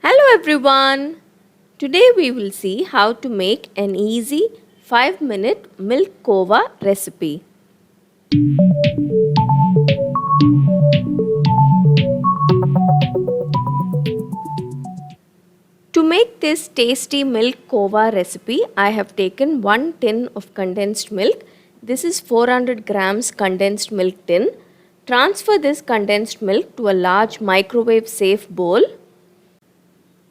Hello everyone! Today we will see how to make an easy 5-minute milk kova recipe. To make this tasty milk kova recipe, I have taken 1 tin of condensed milk. This is 400 grams condensed milk tin. Transfer this condensed milk to a large microwave safe bowl.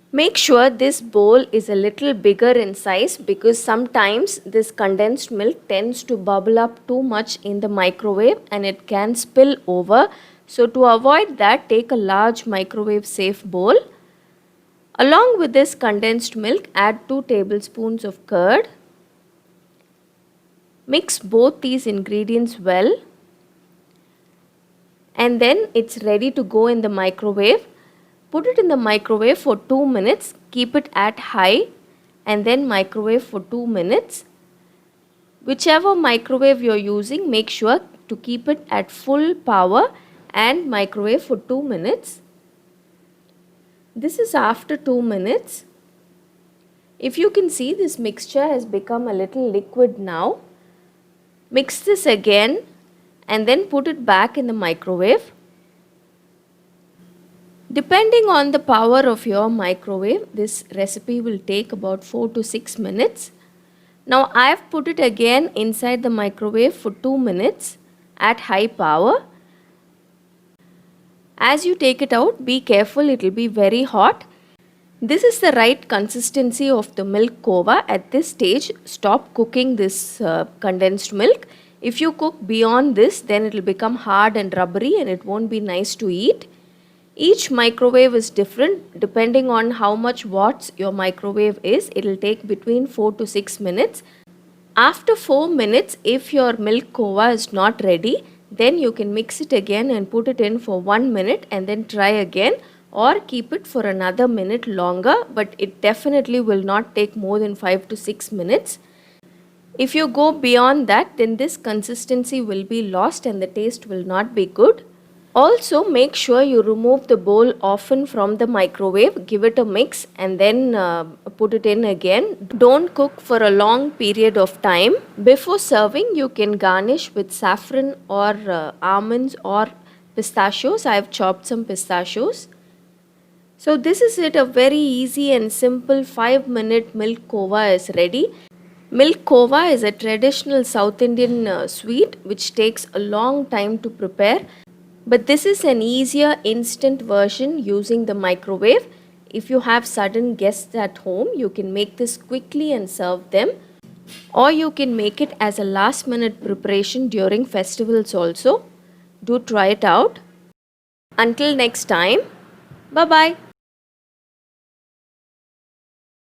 Make sure this bowl is a little bigger in size because sometimes this condensed milk tends to bubble up too much in the microwave and it can spill over. So to avoid that, take a large microwave safe bowl. Along with this condensed milk, add 2 tablespoons of curd. Mix both these ingredients well and then it's ready to go in the microwave. Put it in the microwave for 2 minutes, keep it at high and then microwave for 2 minutes. Whichever microwave you are using, make sure to keep it at full power and microwave for 2 minutes. This is after 2 minutes. If you can see, this mixture has become a little liquid now. Mix this again and then put it back in the microwave. Depending on the power of your microwave, this recipe will take about 4 to 6 minutes. Now I have put it again inside the microwave for 2 minutes at high power. As you take it out, be careful, it will be very hot. This is the right consistency of the milk kova. At this stage, stop cooking this condensed milk. If you cook beyond this, then it will become hard and rubbery and it won't be nice to eat. Each microwave is different depending on how much watts your microwave is. It will take between 4 to 6 minutes. After 4 minutes, if your milk kova is not ready, then you can mix it again and put it in for 1 minute and then try again, or keep it for another minute longer, but it definitely will not take more than 5 to 6 minutes. If you go beyond that, then this consistency will be lost and the taste will not be good. Also, make sure you remove the bowl often from the microwave, give it a mix and then put it in again. Don't cook for a long period of time. Before serving, you can garnish with saffron or almonds or pistachios. I have chopped some pistachios. So this is it, a very easy and simple 5-minute milk kova is ready. Milk kova is a traditional South Indian sweet which takes a long time to prepare. But this is an easier instant version using the microwave. If you have sudden guests at home, you can make this quickly and serve them. Or you can make it as a last minute preparation during festivals also. Do try it out. Until next time, bye bye.